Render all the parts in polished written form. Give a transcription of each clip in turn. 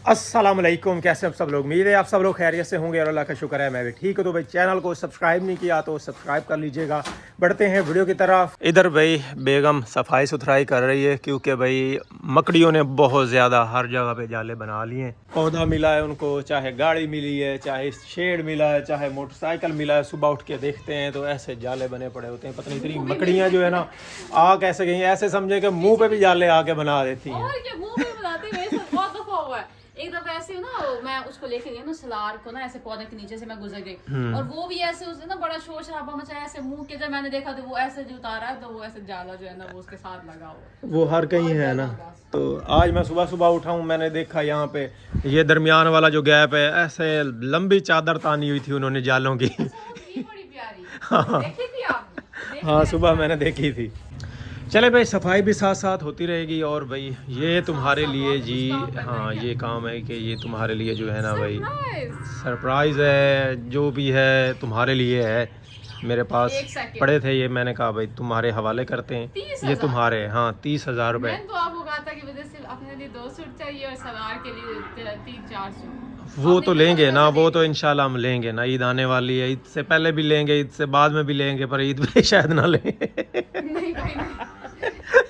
अस्सलामुअलैकुम, कैसे आप सब लोग। उम्मीद है आप सब लोग खैरियत से होंगे और अल्लाह का शुक्र है मैं भी ठीक हूँ। तो भाई चैनल को सब्सक्राइब नहीं किया तो सब्सक्राइब कर लीजिएगा। बढ़ते हैं वीडियो की तरफ। इधर भाई बेगम सफाई सुथराई कर रही है क्योंकि भाई मकड़ियों ने बहुत ज़्यादा हर जगह पे जाले बना लिए हैं। पौधा मिला है उनको, चाहे गाड़ी मिली है, चाहे शेड मिला है, चाहे मोटरसाइकिल मिला है। सुबह उठ के देखते हैं तो ऐसे जाले बने पड़े होते हैं। पता नहीं इतनी मकड़ियाँ जो है ना आ कैसे गई, ऐसे समझे कि मुँह पे भी जाले आके बना देती हैं। एक दफा ऐसे ना मैं उसको लेके गई ना सलार को ना, ऐसे पौधे के नीचे से मैं गुजर गई और वो भी ऐसे उसने ना बड़ा शोर शराबा मचाया ऐसे मुंह के। जब मैंने देखा तो वो ऐसे जो उतारा है तो वो ऐसे जाला जो है ना वो उसके साथ लगा हुआ, वो हर कहीं है ना। तो आज मैं सुबह सुबह उठा हूँ, मैंने देखा यहाँ पे ये दरमियान वाला जो गैप है ऐसे लंबी चादर तानी हुई थी उन्होंने जालों की। बड़ी प्यारी देखी थी आपने? हाँ सुबह मैंने देखी थी। चले भाई सफाई भी साथ साथ होती रहेगी। और भाई ये तुम्हारे लिए जी, हाँ ये काम है कि ये तुम्हारे लिए जो है ना भाई सरप्राइज़ है। जो भी है तुम्हारे लिए है। मेरे पास पड़े थे ये, मैंने कहा भाई तुम्हारे हवाले करते हैं। ये तुम्हारे, हाँ 30,000 रुपये। तो आपको कहा था कि वजह से अपने लिए 2 सूट चाहिए और सलार के लिए 3-4 सूट। वो तो लेंगे ना, वो तो इंशाल्लाह हम लेंगे ना। ईद आने वाली है, ईद से पहले भी लेंगे, ईद से बाद में भी लेंगे, पर ईद पे शायद ना लें। नहीं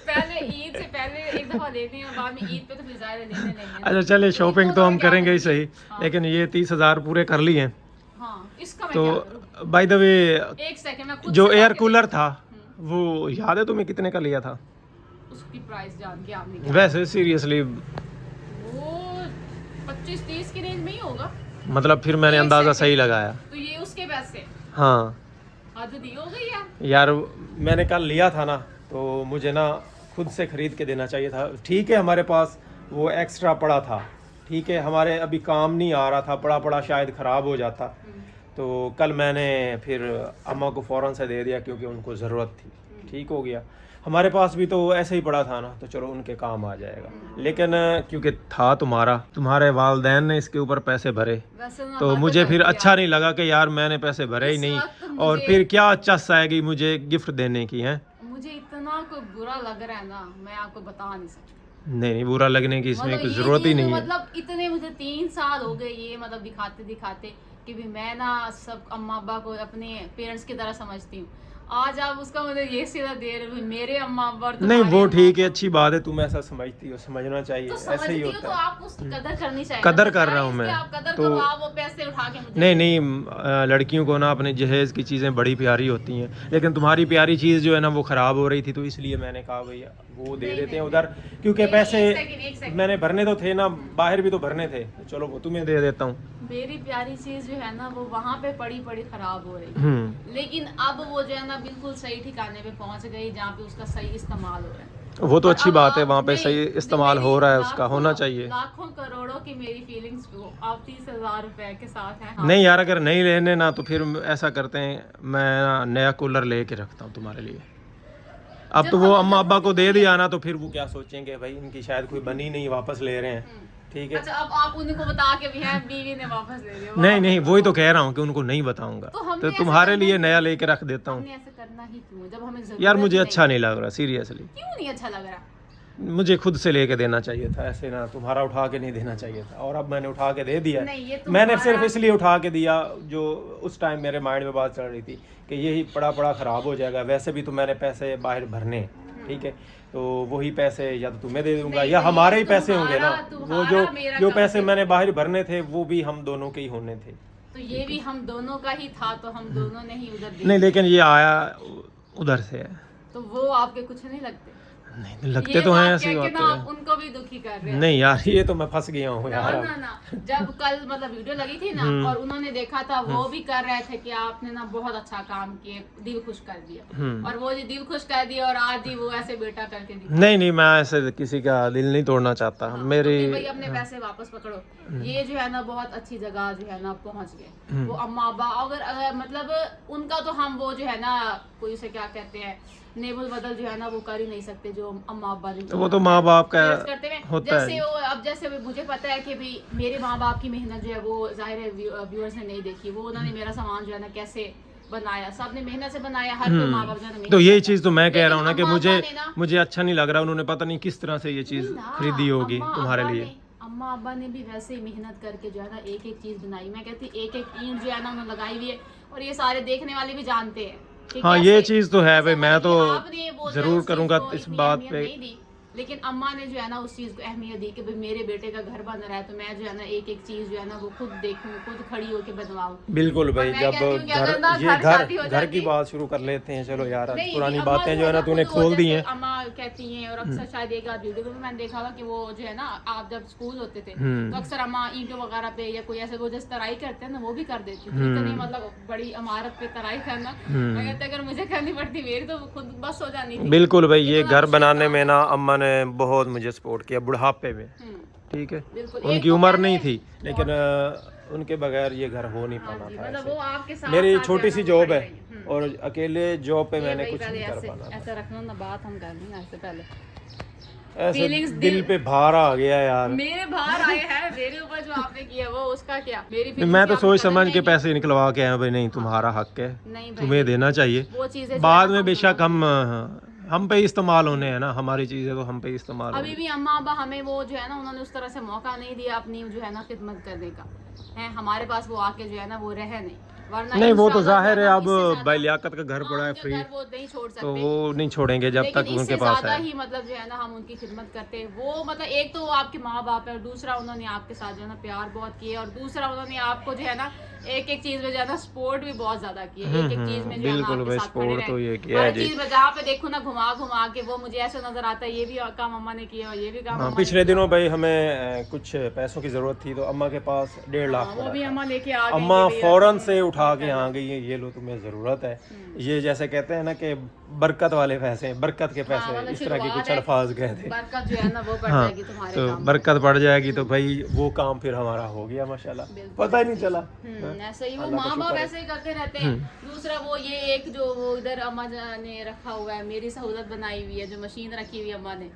पहले ईद से पहले एक दफा लेते हैं और बाद में ईद पे तो फिर ज़्यादा लेने लेंगे। अच्छा चले, शॉपिंग तो हम करेंगे ही सही, लेकिन ये 30,000 पूरे कर लिए हैं। हाँ, इसका मैं तो क्या करूं? बाय द वे एक सेकंड मैं खुद जो से एयर कूलर था वो याद है तुम्हें कितने का लिया था? उसकी प्राइस जान के आपने क्या? वैसे सीरियसली वो 25-30 की रेंज में ही होगा। मतलब फिर मैंने अंदाज़ा सही लगाया। तो ये उसके पैसे हाँ हद दी हो गई है यार, मैंने कल लिया था ना तो मुझे ना खुद से ख़रीद के देना चाहिए था। ठीक है हमारे पास वो एक्स्ट्रा पड़ा था, ठीक है हमारे अभी काम नहीं आ रहा था, पड़ा पड़ा शायद ख़राब हो जाता। तो कल मैंने फिर अम्मा को फ़ौरन से दे दिया क्योंकि उनको ज़रूरत थी। ठीक हो गया। हमारे पास भी तो ऐसे ही पड़ा था ना, तो चलो उनके काम आ जाएगा। लेकिन क्योंकि था तुम्हारे वालदैन ने इसके ऊपर पैसे भरे, तो मुझे फिर अच्छा नहीं लगा कि यार मैंने पैसे भरे ही नहीं और फिर क्या चस आएगी मुझे गिफ्ट देने की है। मुझे इतना को बुरा लग रहा है ना, मैं आपको बता नहीं सकती। नहीं बुरा लगने की इसमें कोई ज़रूरत ही नहीं है। मतलब इतने मुझे 3 साल हो गए ये मतलब दिखाते दिखाते कि भी मैं ना सब अम्मा अब्बा को अपने पेरेंट्स की तरह समझती हूँ। आज आप उसका मुझे ये सीधा दे रहे हो मेरे अम्मा अब्बा। नहीं वो ठीक है, अच्छी बात है, तुम ऐसा समझती हो, समझना चाहिए, तो ऐसे ही होता तो है। आप उसकी कदर करनी चाहिए। कदर कर रहा हूँ मैं आप कदर तो। करो, आप वो पैसे उठा के मुझे नहीं लड़कियों को ना अपने जहेज की चीज़ें बड़ी प्यारी होती हैं, लेकिन तुम्हारी प्यारी चीज़ जो है ना वो ख़राब हो रही थी, तो इसलिए मैंने कहा भैया वो दे देते हैं उधर, क्योंकि पैसे मैंने भरने तो थे ना, बाहर भी तो भरने थे, चलो वो तुम्हें दे देता हूँ। मेरी प्यारी चीज जो है ना वो वहाँ पे पड़ी पड़ी खराब हो रही, लेकिन अब वो जो है ना बिल्कुल सही ठिकाने पे पहुँच गई जहाँ पे उसका सही इस्तेमाल हो रहा है। वो तो अच्छी बात है, वहाँ पे सही इस्तेमाल हो रहा है, उसका होना चाहिए। लाखों करोड़ों की मेरी फीलिंग्स आप 30,000 रुपए के साथ हैं। नहीं यार अगर नहीं लेने ना तो फिर ऐसा करते हैं, मैं नया कूलर लेके रखता हूँ तुम्हारे लिए। अब तो वो अम्मा अब्बा को दे दिया ना, तो फिर वो क्या सोचेंगे भाई इनकी शायद कोई बनी नहीं, वापस ले रहे हैं। ठीक है। अच्छा अब आप उनको बता के भी हैं बीवी ने वापस ले लिया? नहीं नहीं वही तो कह रहा हूँ कि उनको नहीं बताऊंगा, तो तुम्हारे लिए नया लेके रख देता हूँ। ऐसे करना ही क्यों जब हमें यार मुझे अच्छा नहीं लग रहा, सीरियसली क्यों नहीं अच्छा लग रहा? मुझे खुद से लेके देना चाहिए था, ऐसे ना तुम्हारा उठा के नहीं देना चाहिए था। और अब मैंने उठा के दे दिया। मैंने सिर्फ इसलिए उठा के दिया जो उस टाइम मेरे माइंड में बात चल रही थी कि यही पड़ा पड़ा ख़राब हो जाएगा। वैसे भी तो मैंने पैसे बाहर भरने, ठीक है, तो वही पैसे या तो तुम्हें दे दूंगा या हमारे ही पैसे होंगे ना। वो जो पैसे मैंने बाहर भरने थे वो भी हम दोनों के ही होने थे। तो ये भी हम दोनों का ही था, तो हम दोनों ने ही उधर नहीं, लेकिन ये आया उधर से है, तो वो आपके कुछ नहीं लगते? नहीं लगते तो हैं, ऐसी बात है। उनको भी दुखी कर रहे हैं। नहीं यार ये तो मैं फंस गया हूँ यार। ना जब कल मतलब वीडियो लगी थी ना और उन्होंने देखा था, वो भी कर रहे थे कि आपने ना बहुत अच्छा काम किया, दिल खुश कर दिया। और वो जी दिल खुश कर दिया और आज ही वो ऐसे बेटा करके दिखा। नहीं मैं ऐसे किसी का दिल नहीं तोड़ना चाहता। मेरे भाई अपने पैसे वापस पकड़ो। ये जो है ना बहुत अच्छी जगह जो है ना पहुँच गए वो अम्मा अब्बा। अगर मतलब उनका तो हम वो जो है ना कोई उसे क्या कहते हैं नेबल बदल जो है ना वो कर ही नहीं सकते जो अम्मा अब्बा ने। वो तो माँ बाप का होता है। अब जैसे मुझे पता है कि भी मेरे माँ बाप की मेहनत जो है वो जाहिर है व्यूअर्स ने नहीं देखी। वो उन्होंने मेरा सामान जो है ना कैसे बनाया, सबने मेहनत से बनाया, हर कोई माँ बाप जो है। तो यही चीज तो मैं कह रहा हूँ ना कि मुझे अच्छा नहीं लग रहा। उन्होंने पता नहीं किस तरह से ये चीज खरीदी होगी तुम्हारे लिए। अम्मा अब्बा ने भी वैसे ही मेहनत करके जो है ना एक एक चीज बनाई। मैं कहती एक एक ईंट जो है ना उन्होंने लगाई हुई है, और ये सारे देखने वाले भी जानते हैं कि हाँ कैसे- ये चीज़ तो है भाई, ऐसा मैं नहीं तो कि आपने ये बोलते हैं ज़रूर उस चीज़ करूँगा को इस इतनी बात अहमियत पे। नहीं दी, लेकिन अम्मा ने जो है ना उस चीज़ को अहमियत दी कि भाई मेरे बेटे का घर बन रहा है, तो मैं जो है ना एक एक चीज़ जो है ना वो खुद देखूँ, खुद खड़ी होकर बनवाऊँ। बिल्कुल भाई। और मैं जब कहती हूँ कि घर अगर ना ये घर शादी हो घर की जाती- बात शुरू कर लेते हैं, चलो यार आज नहीं, पुरानी अम्मा बातें जो है ना तूने खुद वो खोल दी जैसे हैं। अम्मा कहती हैं, और अक्सर शायद एक आध वीडियो में मैंने देखा हुआ कि वो जो है ना आप जब स्कूल होते थे तो अक्सर अम्मा ईंटों वगैरह पे या कोई ऐसे वो जैसे तराई करते हैं ना वो भी कर देती थी। इतनी मतलब बड़ी इमारत पे तराई करना, मैं कहती अगर मुझे करनी पड़ती मेरी तो खुद बस हो जानी थी। बिल्कुल भाई, ये इतना घर मुश्किल बनाने काम में है। ना अम्मा ने बहुत मुझे सपोर्ट किया बुढ़ापे में, ठीक है। बिल्कुल। एक उनकी तो उम्र मैंने- नहीं थी, लेकिन उनके बगैर ये घर हो नहीं हाँ पाना जी, था मतलब ऐसे। वो आपके साथ मेरी साथ छोटी जो सी ना वो जॉब खड़ी है, रही है। और अकेले जॉब पे ये मैंने भाई कुछ पहले नहीं कर ऐसे पाना था। ऐसे रख लो ना, बात हम कर लेंगे इससे पहले। ऐसे Feelings दिल दिल- पे भार आ गया यार। मेरे बाहर आए हैं, मेरे ऊपर जो आपने किया वो उसका क्या, मेरी नहीं, feelings मैं की तो आपको सोच कदर समझ नहीं के की। पैसे निकलवा के आया भाई, नहीं तुम्हारा हक है, नहीं भाई, तुम्हें देना चाहिए। वो चीजें जो बाद है ना में हम बेशक हम पे इस्तेमाल होने हैं ना, हमारी चीजें तो हम पे इस्तेमाल अभी होंगी। भी अम्मा अब्बा हमें वो जो है ना उन्होंने उस तरह से मौका नहीं दिया अपनी जो है ना खिदमत करने का है, हमारे पास वो आके जो है ना वो रहे नहीं, वरना नहीं वो तो इंशाल्लाह जो जाहिर है, ना अब इससे ज्यादा- भाई लियाकत का घर पड़ा है उनके फ्री, घर वो नहीं छोड़ सकते, तो वो नहीं छोड़ेंगे जब लेकिन तक इससे उनके पास ज्यादा है। ही मतलब जो है ना हम उनकी खिदमत करते हैं। वो मतलब एक तो वो आपके माँ बाप है, और दूसरा उन्होंने आपके साथ जो है ना प्यार बहुत किया, और दूसरा उन्होंने आपको जो है ना एक एक चीज में जो है ना सपोर्ट भी बहुत ज्यादा किया, एक एक चीज में जो है ना बिल्कुल आपके भाई, साथ खड़े support तो ये रहे। किया है हर जी। चीज में जहाँ पे देखो ना घुमा घुमा के वो मुझे ऐसा नजर आता है, ये भी काम अम्मा ने किया और ये भी काम हाँ, अम्मा पिछले ने किया। दिनों भाई हमें कुछ पैसों की जरूरत थी, तो अम्मा के पास 1.5 लाख वो पड़ा भी था। अम्मा लेके आ गई अम्मा कि भैया फौरन तुम- से उठा के आ गई है, ये लो तुम्हें जरूरत है। ये जैसे कहते हैं ना कि बरकत वाले पैसे, बरकत के पैसे, मतलब इस तरह के शुरुआत कुछ है, अल्फाज गए थे। बरकत जो है ना वो बढ़ हाँ, जाएगी तुम्हारे तो काम में। बरकत बढ़ जाएगी, तो भाई वो काम फिर हमारा हो गया माशाल्लाह, बिल्कुल पता ही नहीं चला। ऐसे ही वो अल्लाह का माँ बाप शुक्र है। ऐसे ही करते रहते हैं। दूसरा वो ये एक जो वो इधर अम्मा ने रखा हुआ है, मेरी सहूलत बनाई हुई है, जो मशीन रखी हुई है अम्मा ने,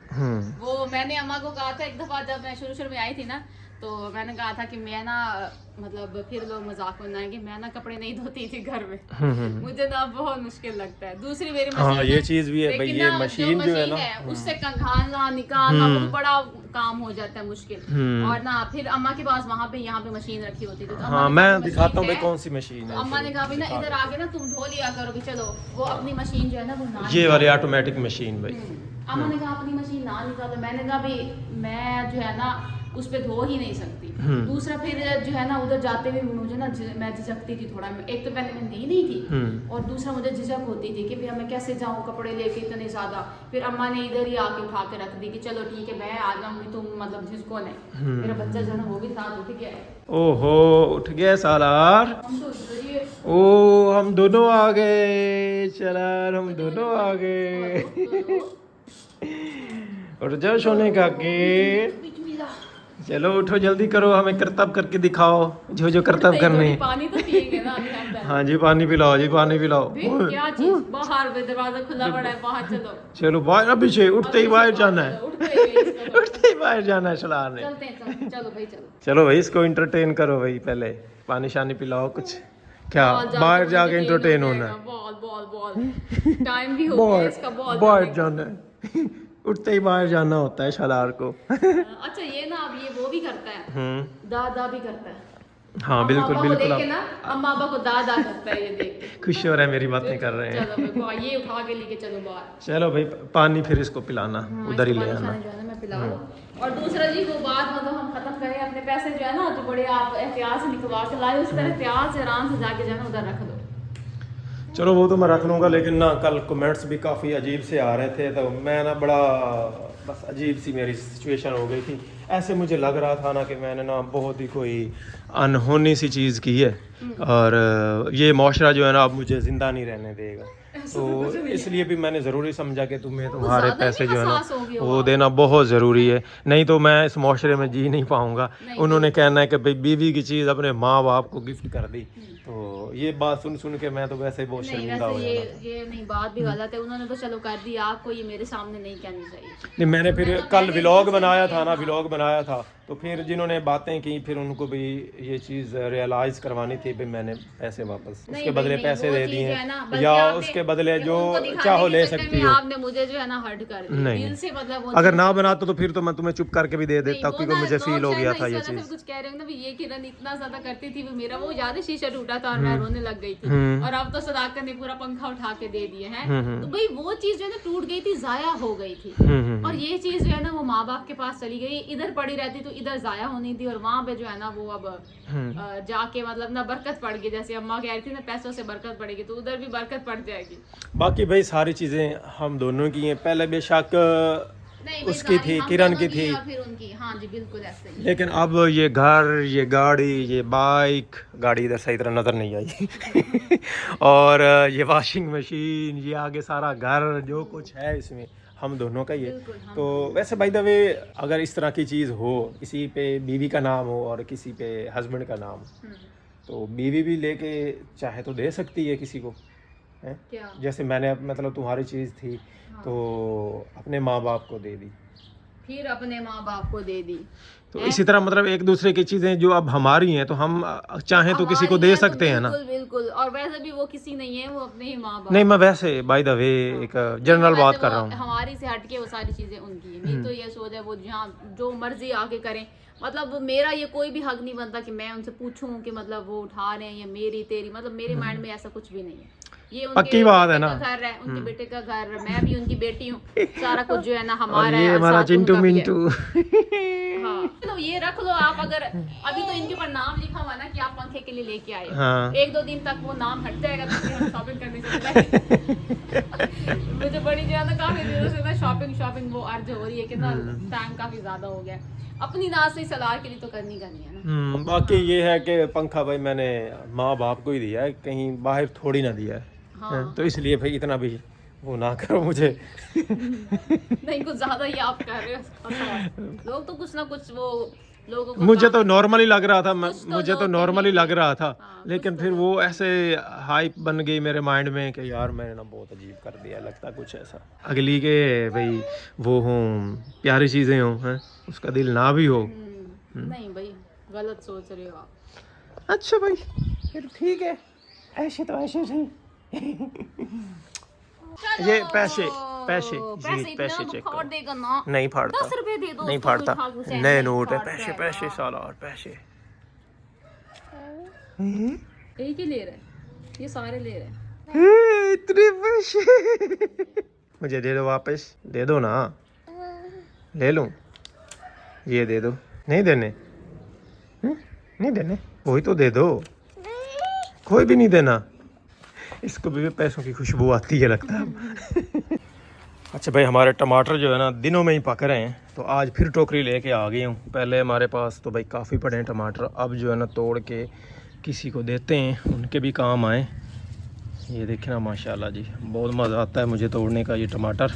वो मैंने अम्मा को कहा था एक दफा जब मैं शुरू में आई थी ना, तो मैंने कहा था कि मैं ना मतलब फिर लोग मजाक बनाएंगे, मैं ना कपड़े नहीं धोती थी घर में, मुझे ना बहुत मुश्किल लगता है। दूसरी मेरी मशीन हाँ, ये है, चीज भी है भाई, लेकिन ये ना मशीन जो है ना, उससे कंघालना निकालना वो बड़ा काम हो जाता है मुश्किल। और ना फिर अम्मा के पास वहाँ पे यहाँ पे मशीन रखी होती थी, तो अम्मा हाँ ने मैं कहा, "मशीन दिखाता हूँ भाई है?" कौन सी मशीन तो है। अम्मा ने कहा भी ना इधर आके ना तुम धो लिया करो, भी चलो वो अपनी मशीन जो है ना वो ना ये वाली ऑटोमेटिक मशीन भाई। अम्मा ने कहा अपनी मशीन ना निकालो, मैंने कहा भी मैं जो है ना उस पे धो ही नहीं सकती। दूसरा फिर जो है ना उधर जाते हुए मुझे ना मैं झिझकती थी थोड़ा, एक तो पहले मैं दी नहीं थी, और दूसरा मुझे झिझक होती थी कि भैया मैं कैसे जाऊँ कपड़े लेके इतने ज्यादा। फिर अम्मा ने इधर ही आके उठा के रख दी कि चलो ठीक है मैं आ जाऊंगी, तुम मतलब झिझको नहीं। मेरा बच्चा जो है ना वो भी साथ उठ गया है। ओहो, उठ गया सालार। हम तो इधर ही है। ओ हम दोनों आ गए, चला हम दोनों आ गए। उठ जाओ सोने का के, चलो उठो जल्दी करो, हमें करतब करके दिखाओ जो जो करतब करने हैं। पानी तो पिएंगे ना अभी हम पहले। हाँ जी, पानी पिलाओ जी, पानी पिलाओ। भी क्या चीज, बाहर पे दरवाजा खुला पड़ा है, बाहर चलो। चलो बाहर, अभी से उठते ही बाहर जाना है, उठते ही इसको- उठते ही बाहर जाना है सलार ने। चलते हैं, चलो भाई चलो। चलो भाई इसको इंटरटेन करो भाई, पहले पानी शानी पिलाओ कुछ, क्या बाहर जाके इंटरटेन होना है। बॉल बॉल बॉल टाइम भी हो गया इसका, बॉल बाहर जाना है। उठते ही बाहर जाना होता है शलार को। अच्छा ये ना अब ये वो भी करता है, दादा भी करता है। हाँ अम्मा बिल्कुल अब्बा को बिल्कुल, देख के ना अम्मा अब्बा को दादा करता है ये देख के। खुश हो रहा है मेरी बातें कर रहे हैं। चलो भाई ये उठा के लेके चलो बाहर। चलो भाई पानी फिर इसको पिलाना, उधर ही ले इसको आना। पानी जो है ना मैं पिला दूं। और दूसरा जी वो बात मतलब हम खत्म करें, अपने पैसे जो है ना जो बड़े आप एहतियात से निकलवा के लाए, उस तरह एहतियात से आराम से जाके जो है ना उधर रख दो। चलो वो तो मैं रख लूँगा, लेकिन ना कल कमेंट्स भी काफ़ी अजीब से आ रहे थे, तो मैं ना बड़ा बस अजीब सी मेरी सिचुएशन हो गई थी। ऐसे मुझे लग रहा था ना कि मैंने ना बहुत ही कोई अनहोनी सी चीज़ की है, और ये माशरा जो है ना अब मुझे ज़िंदा नहीं रहने देगा, तो इसलिए भी मैंने ज़रूरी समझा कि तुम्हें तुम्हारे पैसे जो है ना वो देना बहुत ज़रूरी है, नहीं तो मैं इस माशरे में जी नहीं पाऊँगा। उन्होंने कहना है कि भाई बीवी की चीज़ अपने माँ बाप को गिफ्ट कर दी, तो ये बात सुन सुन के मैं तो वैसे ही बहुत नहीं शर्मिंदा हो वैसे जाता। ये नहीं, बात भी गलत है, उन्होंने तो चलो कर दी, आपको ये मेरे सामने नहीं कहनी चाहिए। नहीं मैंने फिर कल व्लॉग बनाया था ना, व्लॉग बनाया था, तो तो फिर जिन्होंने बातें की फिर उनको भी ये चीज़ रियलाइज़ करवानी थी भी मैंने पैसे वापस उसके बदले पैसे दे दिए या उसके बदले जो चाहो ले सकती हो। आपने मुझे जो है ना हर्ट कर दिया नहीं दिल से, मतलब वो अगर ना बनाता तो फिर तो मैं तुम्हें चुप करके भी दे देता क्योंकि मुझे फील हो गया था ये चीज़। कुछ कह रहे हो ना भी ये किरण इतना ज्यादा करती थी, वो मेरा वो याद है शीशा टूटा था और मैं रोने लग गई थी, और अब तो सदाकत ने पूरा पंखा उठा के दे दिए हैं। तो भाई वो चीज जो है ना टूट गई थी, जाया हो गई थी, और ये चीज जो है ना वो माँ बाप के पास चली गई, इधर पड़ी रहती तो इधर जाया होनी थी, और वहाँ पे जो है ना वो अब जाके मतलब ना बरकत पड़ गई, जैसे अम्मा कह रही थी ना पैसों से बरकत पड़ेगी, तो उधर भी बरकत पड़ जाएगी। बाकी भाई सारी चीज़ें हम दोनों की हैं, पहले बेशक उसकी थी, किरण की थी, और फिर उनकी, हाँ जी बिल्कुल ऐसे ही। लेकिन अब ये घर, ये गाड़ी, ये बाइक, गाड़ी इधर सही तरह नज़र नहीं आई और ये वॉशिंग मशीन, ये आगे सारा घर जो कुछ है इसमें हम दोनों का ही है। तो वैसे बाय द वे अगर इस तरह की चीज़ हो, किसी पे बीवी का नाम हो और किसी पे हस्बैंड का नाम, तो बीवी भी लेके चाहे तो दे सकती है किसी को, है? जैसे मैंने मतलब तुम्हारी चीज़ थी तो अपने माँ बाप को दे दी, फिर अपने माँ बाप को दे दी, तो इसी तरह मतलब एक दूसरे की चीज़ें जो अब हमारी हैं तो हम चाहें तो किसी को दे सकते हैं ना। बिल्कुल, और वैसे भी वो किसी नहीं है, वो अपने ही माँ बाप। नहीं मैं वैसे बाय द वे एक जनरल बात कर रहा हूँ, हमारी से हटके वो सारी चीजें उनकी है। मेरी तो ये सोच है वो जहाँ जो मर्जी आके करें, मतलब मेरा ये कोई भी हक नहीं बनता कि मैं उनसे पूछूं कि मतलब वो उठा रहे हैं या मेरी तेरी, मतलब मेरे माइंड में ऐसा कुछ भी नहीं है। ये पक्की बात है ना, घर है, उनके बेटे का घर, मैं भी उनकी बेटी हूँ, सारा कुछ जो है ना हमारा है, ये हमारा चिंटू मिंटू। हाँ तो ये रख लो आप, अगर अभी तो इनके ऊपर नाम लिखा हुआ ना कि आप पंखे के लिए लेके आए, हाँ। 1-2 दिन तक वो नाम हट जाएगा तो फिर हम शॉपिंग करने चले। मुझे बड़ी जो है ना काफी दिनों से ना शॉपिंग वो अर्ज हो रही है कि ना टाइम काफी ज्यादा हो गया, अपनी नाज से सलाह के लिए तो करनी है ना। बाकी ये है कि पंखा भाई मैंने माँ बाप को ही दिया है, कहीं बाहर थोड़ी ना दिया है। हाँ। तो इसलिए भाई इतना भी वो ना करो मुझे। नहीं कुछ ज्यादा ही आप कर रहे हो, लोग तो कुछ ना कुछ वो लोगों को मुझे तो नॉर्मली लग रहा था, मुझे तो लोग नॉर्मली लग रहा था, हाँ, लेकिन फिर वो ऐसे हाइप बन गई मेरे माइंड में कि यार मैंने ना बहुत अजीब कर दिया, लगता कुछ ऐसा अगली के भाई वो हों प्यारी चीज़ें हों, हैं उसका दिल ना भी हो। नहीं भाई गलत सोच रहे हो आप। अच्छा भाई फिर ठीक है, ऐसे तो ऐसे सही। ये पैसे पैसे जी पैसे चेक करो, देगा ना, नहीं फाड़ता, 10 रुपए दे दो, नहीं फाड़ता, नए नोट है, पैसे पैसे साला और पैसे एक ही ले रहे, ये सारे ले रहे। इतने पैसे मुझे दे दो वापस, दे दो ना, ले लूं, ये दे दो, नहीं देने, नहीं देने, वही तो दे दो, कोई भी नहीं देना, इसको भी पैसों की खुशबू आती है लगता है। अच्छा भाई हमारे टमाटर जो है ना दिनों में ही पक रहे हैं, तो आज फिर टोकरी लेके आ गई हूँ। पहले हमारे पास तो भाई काफ़ी पड़े हैं टमाटर, अब जो है ना तोड़ के किसी को देते हैं, उनके भी काम आए। ये देखना माशाल्लाह जी, बहुत मज़ा आता है मुझे तोड़ने का ये टमाटर।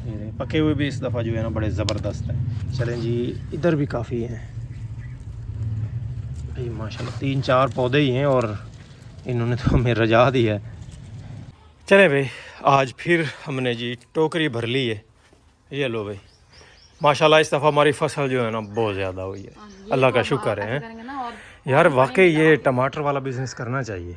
ये पके हुए भी इस दफ़ा जो है ना बड़े ज़बरदस्त हैं। चलें जी, इधर भी काफ़ी हैं भाई माशाल्लाह, 3-4 पौधे ही हैं और इन्होंने तो हमें रजा दी है। चले भाई आज फिर हमने जी टोकरी भर ली है, ये लो भाई माशाल्लाह इस दफ़ा हमारी फसल जो है ना बहुत ज़्यादा हुई है, अल्लाह का शुक्र है। यार वाकई ये टमाटर वाला बिजनेस करना चाहिए,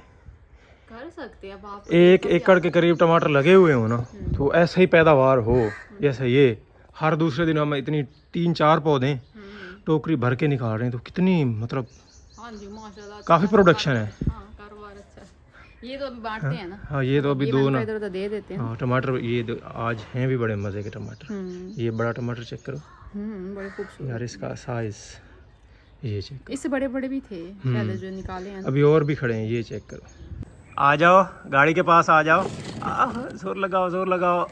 कर सकते हैं आप। 1 एकड़ के करीब टमाटर लगे हुए हो ना, तो ऐसे ही पैदावार हो जैसे ये, हर दूसरे दिन हम इतनी 3-4 पौधे टोकरी भर के निकाल रहे हैं, तो कितनी मतलब हाँ जी माशाल्लाह काफ़ी प्रोडक्शन है। हाँ कारोबार अच्छा है। ये तो अभी बांटते हैं ना। हाँ ये तो अभी 2 ना इधर उधर दे देते हैं। हाँ टमाटर ये आज हैं भी बड़े मज़े के टमाटर। ये बड़ा टमाटर चेक करो, बड़े खूबसूरत यार इसका साइज ये चेक करो, इससे बड़े बड़े भी थे पहले जो निकाले हैं। अभी और भी खड़े हैं, ये चेक करो। आ जाओ गाड़ी के पास आ जाओ, जोर लगाओ जोर लगाओ,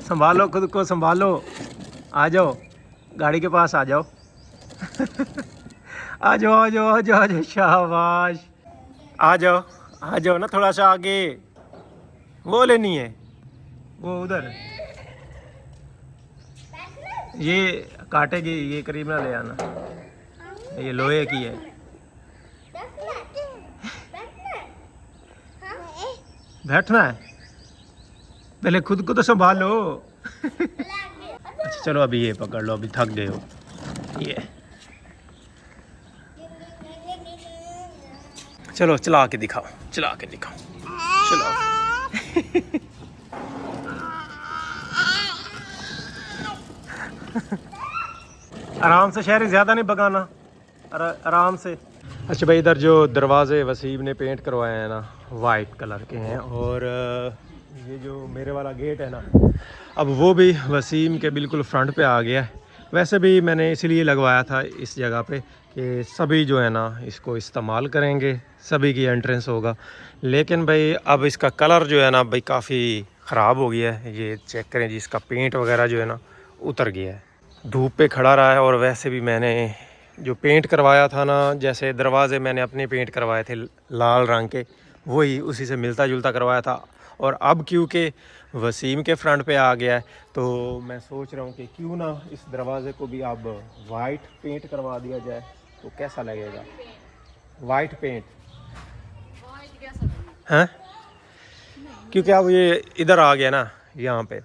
संभालो खुद को संभालो, आ जाओ गाड़ी के पास आ जाओ। आ जाओ आ जाओ आ जाओ आ जाओ, शाबाश आ जाओ ना, थोड़ा सा आगे, वो लेनी है वो उधर, ये काटेगी, ये करीब ना ले आना, ये लोहे की है। बैठना है, पहले खुद को तो संभालो। अच्छा चलो अभी ये पकड़ लो, अभी थक गए हो। ये चलो चला के दिखाओ, चला के दिखाओ, चलो। आराम से, शहरी ज़्यादा नहीं भगाना, आराम से। अच्छा भाई, इधर जो दरवाजे वसीम ने पेंट करवाए हैं ना, वाइट कलर के हैं। और ये जो मेरे वाला गेट है ना, अब वो भी वसीम के बिल्कुल फ्रंट पे आ गया है। वैसे भी मैंने इसलिए लगवाया था इस जगह पे कि सभी जो है ना इसको इस्तेमाल करेंगे, सभी की एंट्रेंस होगा। लेकिन भाई अब इसका कलर जो है ना भाई काफ़ी ख़राब हो गया है। ये चेक करें जी, इसका पेंट वगैरह जो है ना उतर गया है, धूप पे खड़ा रहा है। और वैसे भी मैंने जो पेंट करवाया था ना, जैसे दरवाजे मैंने अपने पेंट करवाए थे लाल रंग के, वही उसी से मिलता जुलता करवाया था। और अब क्योंकि वसीम के फ्रंट पे आ गया है तो मैं सोच रहा हूँ कि क्यों ना इस दरवाजे को भी अब वाइट पेंट करवा दिया जाए, तो कैसा लगेगा वाइट पेंट, हैं? क्योंकि अब ये इधर आ गया ना यहाँ पे,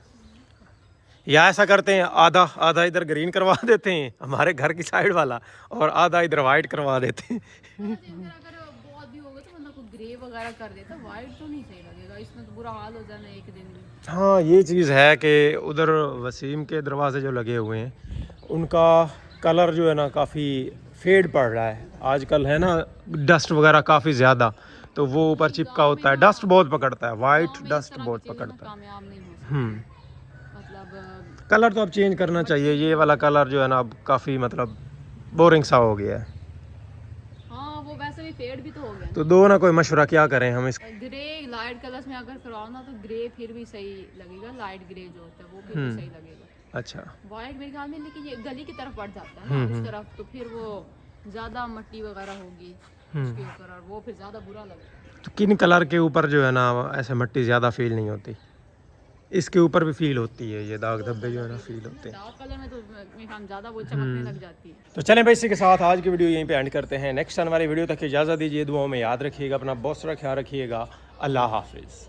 या ऐसा करते हैं आधा आधा इधर ग्रीन करवा देते हैं हमारे घर की साइड वाला, और आधा इधर वाइट करवा देते हैं। अगर बहुत भी होगा तो मतलब ग्रे वगैरह कर देता, वाइट तो नहीं सही लगेगा, इसमें तो बुरा हाल हो जाना एक दिन में। हाँ, ये चीज़ है कि उधर वसीम के दरवाजे जो लगे हुए हैं उनका कलर जो है ना काफ़ी फेड पड़ रहा है आजकल, है ना, डस्ट वगैरह काफ़ी ज़्यादा, तो वो ऊपर चिपका होता है, डस्ट बहुत पकड़ता है, वाइट डस्ट बहुत पकड़ता है। कामयाब नहीं हो सकते। मतलब कलर तो अब चेंज करना चाहिए। ये वाला कलर जो है ना अब काफ़ी मतलब बोरिंग सा हो गया है। हाँ, वो वैसे भी फेड भी तो हो गया। तो दो ना कोई मशवरा क्या करें हम इस ग्रे लाइट कलर्स में अगर करवाओ ना तो ग्रे फिर भी सही लगेगा, लाइट ग्रे जो होता है वो फिर भी सही लगेगा। अच्छा, वाइट मेरे ख्याल में, लेकिन ये गली की तरफ बढ़ जाता है ना इस तरफ, तो फिर वो ज्यादा मट्टी वगैरह होगी उसके ऊपर और वो फिर ज्यादा बुरा लगेगा। तो किन कलर के ऊपर जो है ना ऐसे मट्टी ज़्यादा फील नहीं होती? इसके ऊपर भी फील होती है, ये दाग धब्बे जो है ना फील होते हैं। डार्क कलर में तो मेरे ख्याल ज्यादा वो चमकने लग जाती है। तो चलें भाई, इसी के साथ आज की वीडियो यहीं पे एंड करते हैं। नेक्स्ट आने वाली वीडियो तक इजाज़त दीजिए, दुआओं में याद रखिएगा, अपना बहुत सारा ख्याल रखिएगा। अल्लाह हाफिज़।